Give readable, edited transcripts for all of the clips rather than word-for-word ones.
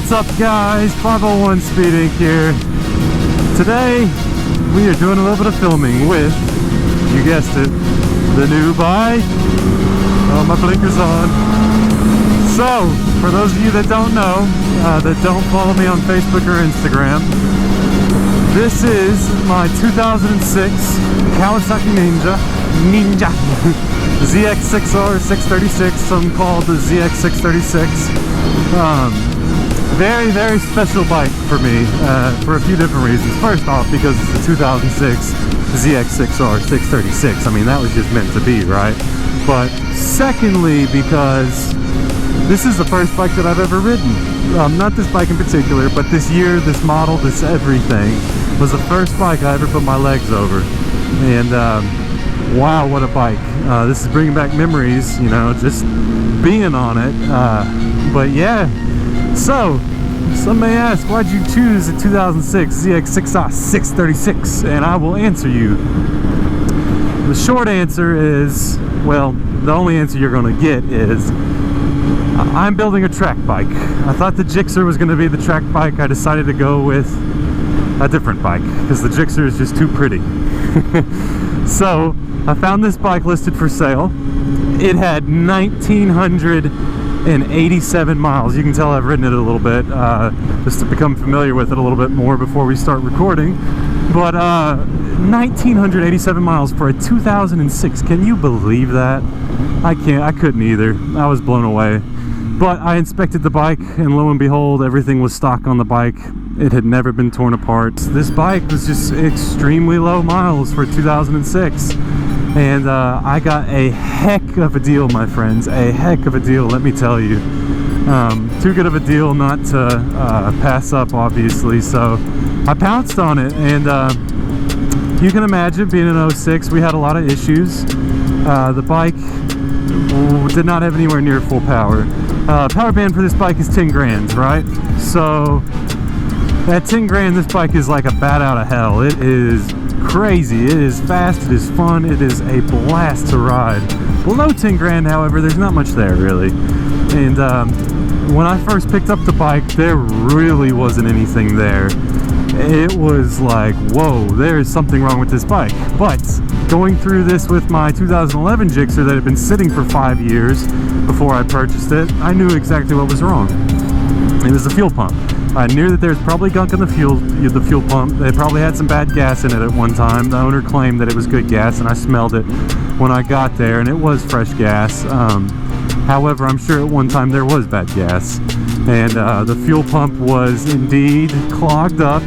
What's up, guys? 501 Speed Inc. here. Today we are doing a little bit of filming with, you guessed it, the new bike. Oh, my blinker's on. So, for those of you that don't know, that don't follow me on Facebook or Instagram, this is my 2006 Kawasaki Ninja ZX6R 636. Some call it the ZX636. Very, very special bike for me for a few different reasons. First off, because it's the 2006 ZX6R 636. I mean, that was just meant to be, right? But secondly, because this is the first bike that I've ever ridden. Not this bike in particular, but this year, this model, this everything was the first bike I ever put my legs over. And wow, what a bike. This is bringing back memories, you know, just being on it. But yeah, so some may ask, why'd you choose a 2006 ZX6R 636? And I will answer you. The short answer is, well, the only answer you're going to get is, I'm building a track bike. I thought the Gixxer was going to be the track bike. I decided to go with a different bike because the Gixxer is just too pretty. So I found this bike listed for sale. It had 1,987 miles. You can tell I've ridden it a little bit just to become familiar with it a little bit more before we start recording. But 1,987 miles for a 2006. Can you believe that? I can't. I couldn't either. I was blown away. But I inspected the bike, and lo and behold, everything was stock on the bike. It had never been torn apart. This bike was just extremely low miles for 2006. And I got a heck of a deal, my friends. A heck of a deal, let me tell you. Too good of a deal not to pass up, obviously. So I pounced on it, and you can imagine, being an 06, we had a lot of issues. The bike did not have anywhere near full power. Power band for this bike is 10 grand, right? So at 10 grand, this bike is like a bat out of hell. It is crazy. It is fast. It is fun. It is a blast to ride. Below 10 grand, however, there's not much there really. And when I first picked up the bike, there really wasn't anything there. It was like, whoa, there is something wrong with this bike. But going through this with my 2011 Gixxer that had been sitting for 5 years before I purchased it, I knew exactly what was wrong. It was the fuel pump. I knew that there's probably gunk in the fuel pump. They probably had some bad gas in it at one time. The owner claimed that it was good gas, and I smelled it when I got there, and it was fresh gas. However, I'm sure at one time there was bad gas, and the fuel pump was indeed clogged up.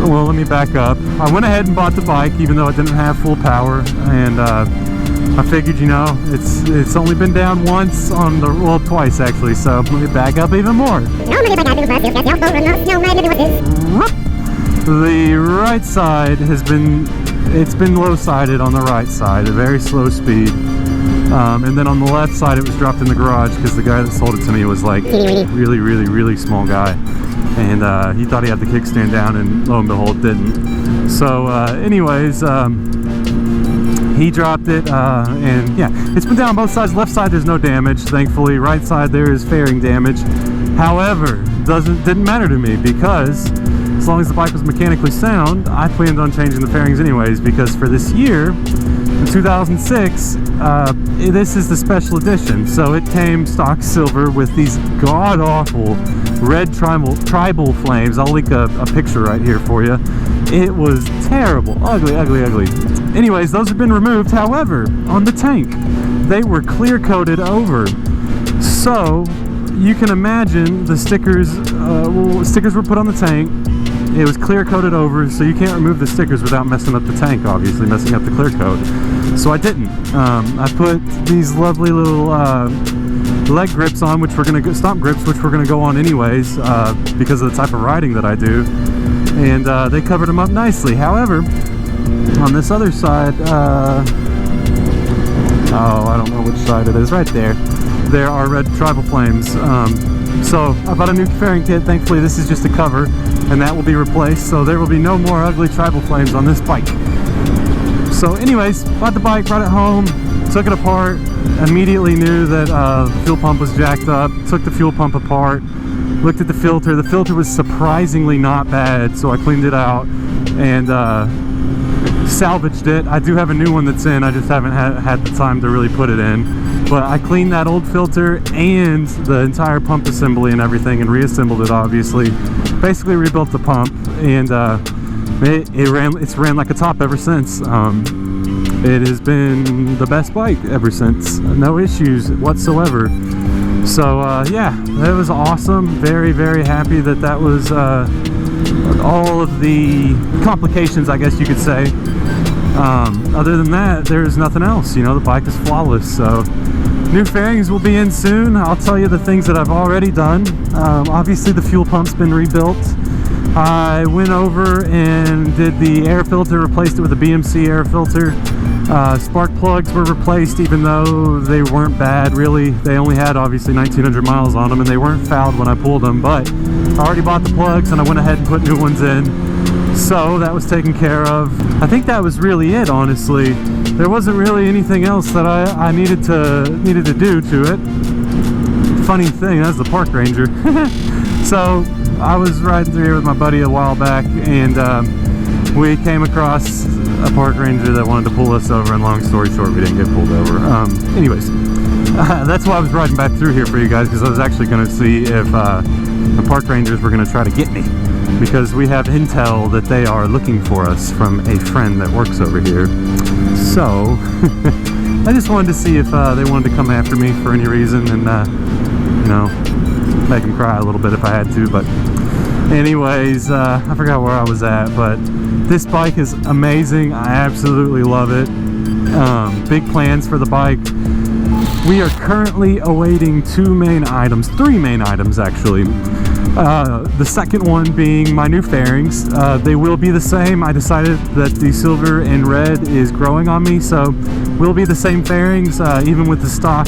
Well, let me back up. I went ahead and bought the bike, even though it didn't have full power, and I figured, you know, it's only been down once on the, well, twice actually, so let me back up even more. The right side has been, it's been low-sided on the right side, a very slow speed. And then on the left side, it was dropped in the garage because the guy that sold it to me was like really, really, really small guy. And he thought he had the kickstand down, and lo and behold, didn't. So anyways, he dropped it, and yeah, it's been down on both sides. Left side, there's no damage, thankfully. Right side, there is fairing damage. However, didn't matter to me, because as long as the bike was mechanically sound, I planned on changing the fairings anyways, because for this year, in 2006, this is the special edition. So it came stock silver with these god-awful red tribal flames. I'll link a picture right here for you. It was terrible. Ugly, ugly, ugly. Anyways, those have been removed. However, on the tank, they were clear coated over. So you can imagine the stickers, stickers were put on the tank. It was clear coated over, so you can't remove the stickers without messing up the tank, obviously, messing up the clear coat. So I didn't. I put these lovely little leg grips on, which we're going to go, stomp grips, which we're going to go on anyways, because of the type of riding that I do. And they covered them up nicely. However, on this other side, oh, I don't know which side it is, right there. There are red tribal flames. So I bought a new fairing kit. Thankfully, this is just a cover, and that will be replaced. So there will be no more ugly tribal flames on this bike. So anyways, bought the bike, brought it home, Took it apart, immediately knew that the fuel pump was jacked up. Took the fuel pump apart, looked at the filter. The filter was surprisingly not bad, so I cleaned it out and salvaged it. I do have a new one that's in, I just haven't had the time to really put it in. But I cleaned that old filter and the entire pump assembly and everything and reassembled it, obviously. Basically rebuilt the pump, and it's ran like a top ever since. It has been the best bike ever since. No issues whatsoever. So yeah, that was awesome. Very, very happy that that was all of the complications, I guess you could say. Other than that, there's nothing else. You know, the bike is flawless. So new fairings will be in soon. I'll tell you the things that I've already done. Obviously the fuel pump's been rebuilt. I went over and did the air filter, replaced it with a BMC air filter. Spark plugs were replaced, even though they weren't bad really. They only had obviously 1900 miles on them, and they weren't fouled when I pulled them, but I already bought the plugs and I went ahead and put new ones in. So that was taken care of. I think that was really it, honestly. There wasn't really anything else that I needed to do to it. Funny thing, that's the park ranger. So I was riding through here with my buddy a while back, and we came across a park ranger that wanted to pull us over, and long story short, we didn't get pulled over. Anyways, that's why I was riding back through here for you guys, because I was actually going to see if the park rangers were going to try to get me, because we have intel that they are looking for us from a friend that works over here. So I just wanted to see if they wanted to come after me for any reason, and you know, make them cry a little bit if I had to. But anyways, I forgot where I was at, but this bike is amazing. I absolutely love it. Big plans for the bike. We are currently awaiting three main items actually. The second one being my new fairings. They will be the same. I decided that the silver and red is growing on me, so will be the same fairings, even with the stock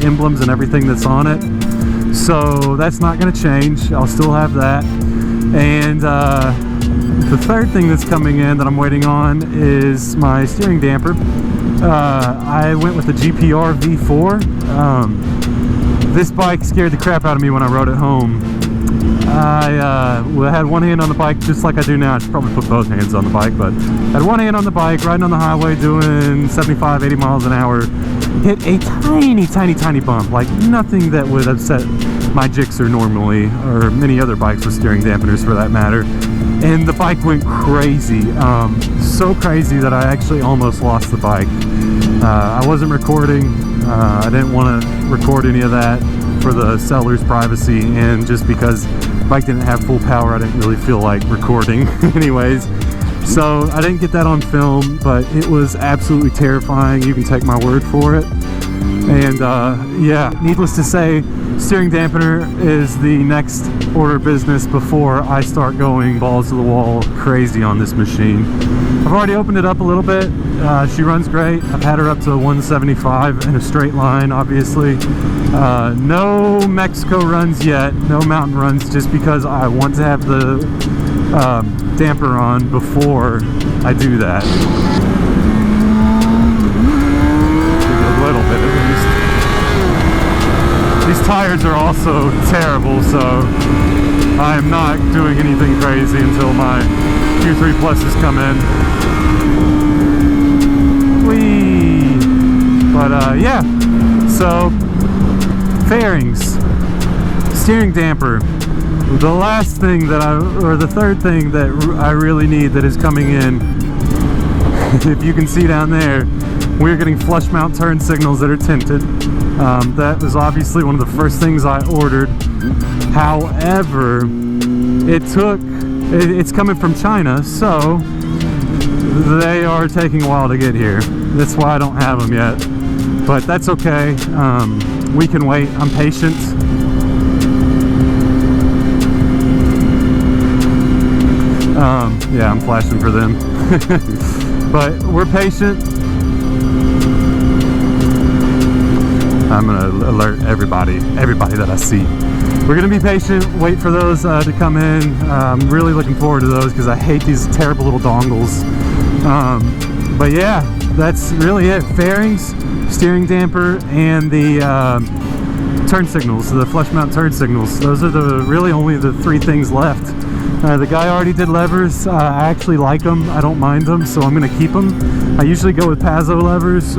emblems and everything that's on it. So that's not going to change. I'll still have that. And the third thing that's coming in that I'm waiting on is my steering damper. I went with the GPR V4. This bike scared the crap out of me when I rode it home. I had one hand on the bike just like I do now. I should probably put both hands on the bike, but I had one hand on the bike, riding on the highway, doing 75, 80 miles an hour. Hit a tiny bump, like nothing that would upset my Gixxer normally, or many other bikes with steering dampeners for that matter. And the bike went crazy, so crazy that I actually almost lost the bike. I wasn't recording. I didn't want to record any of that for the seller's privacy, and just because the bike didn't have full power, I didn't really feel like recording anyways. So I didn't get that on film, but it was absolutely terrifying. You can take my word for it. And yeah, needless to say, steering dampener is the next order of business before I start going balls to the wall crazy on this machine. I've already opened it up a little bit. She runs great. I've had her up to 175 in a straight line, obviously. No Mexico runs yet, no mountain runs, just because I want to have the damper on before I do that. A little bit at least. These tires are also terrible, so I am not doing anything crazy until my Q3 Pluses come in. Whee! But yeah, so fairings, steering damper. The last thing that the third thing that I really need that is coming in, if you can see down there, we're getting flush mount turn signals that are tinted. That was obviously one of the first things I ordered. However, it's coming from China, so they are taking a while to get here. That's why I don't have them yet, but that's okay. We can wait. I'm patient. Yeah, I'm flashing for them. But we're patient. I'm gonna alert everybody that I see. We're gonna be patient, wait for those to come in. I'm really looking forward to those because I hate these terrible little dongles. But yeah, that's really it. Fairings, steering damper, and the turn signals, the flush mount turn signals. Those are really only the 3 things left. The guy already did levers. I actually like them. I don't mind them, so I'm going to keep them. I usually go with Pazzo levers.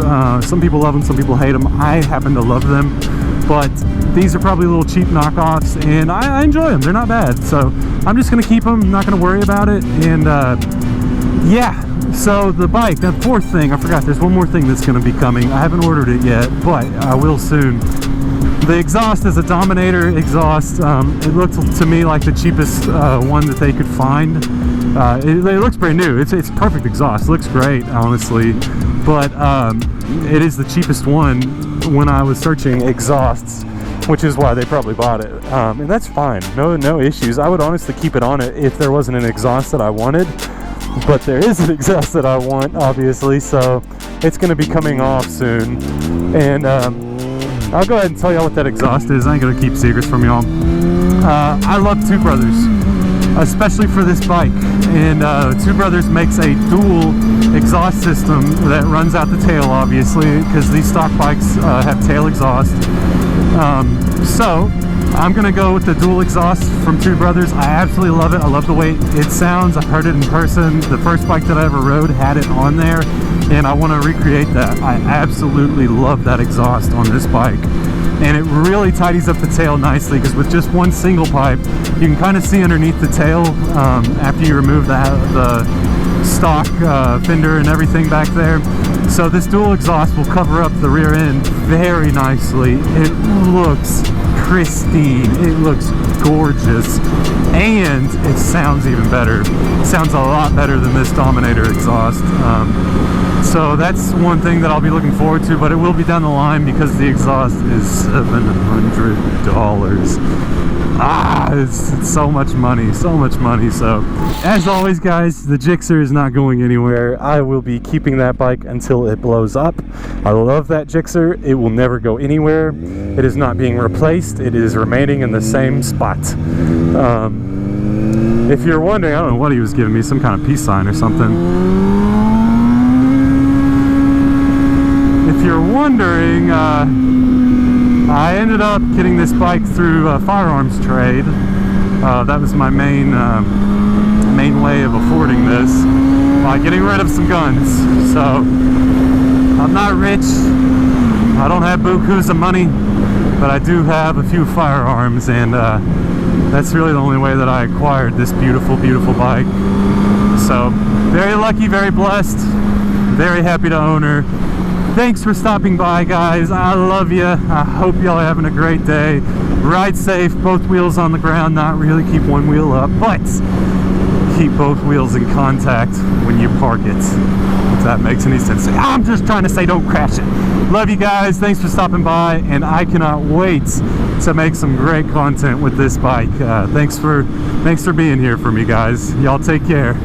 Some people love them, some people hate them. I happen to love them, but these are probably little cheap knockoffs, and I enjoy them. They're not bad, so I'm just going to keep them. I'm not going to worry about it, and yeah. So the bike, that 4th thing, I forgot, there's one more thing that's going to be coming. I haven't ordered it yet, but I will soon. The exhaust is a Dominator exhaust. It looked to me like the cheapest one that they could find. It looks brand new. It's perfect exhaust. It looks great, honestly. But it is the cheapest one when I was searching exhausts, which is why they probably bought it. And that's fine. No issues. I would honestly keep it on it if there wasn't an exhaust that I wanted. But there is an exhaust that I want, obviously. So it's going to be coming off soon. And I'll go ahead and tell y'all what that exhaust is. I ain't gonna keep secrets from y'all. I love Two Brothers, especially for this bike. And Two Brothers makes a dual exhaust system that runs out the tail, obviously, because these stock bikes have tail exhaust. So I'm gonna go with the dual exhaust from Two Brothers. I absolutely love it. I love the way it sounds. I've heard it in person. The first bike that I ever rode had it on there, and I want to recreate that. I absolutely love that exhaust on this bike, and it really tidies up the tail nicely, because with just one single pipe you can kind of see underneath the tail after you remove the stock fender and everything back there. So this dual exhaust will cover up the rear end very nicely. It looks pristine, it looks gorgeous, and it sounds even better. It sounds a lot better than this Dominator exhaust. So that's one thing that I'll be looking forward to, but it will be down the line because the exhaust is $700. It's so much money, so much money. So as always, guys, the Gixxer is not going anywhere. I will be keeping that bike until it blows up. I love that Gixxer. It will never go anywhere. It is not being replaced. It is remaining in the same spot. If you're wondering, I don't know what he was giving me, some kind of peace sign or something. If you're wondering, I ended up getting this bike through a firearms trade. That was my main way of affording this, by getting rid of some guns. So I'm not rich, I don't have bukus of money, but I do have a few firearms, and that's really the only way that I acquired this beautiful, beautiful bike. So very lucky, very blessed, very happy to own her. Thanks for stopping by, guys. I love you. I hope y'all are having a great day. Ride safe, both wheels on the ground. Not really keep one wheel up, but keep both wheels in contact when you park it, if that makes any sense. I'm just trying to say don't crash it. Love you guys. Thanks for stopping by, and I cannot wait to make some great content with this bike. Thanks for being here for me, guys. Y'all take care.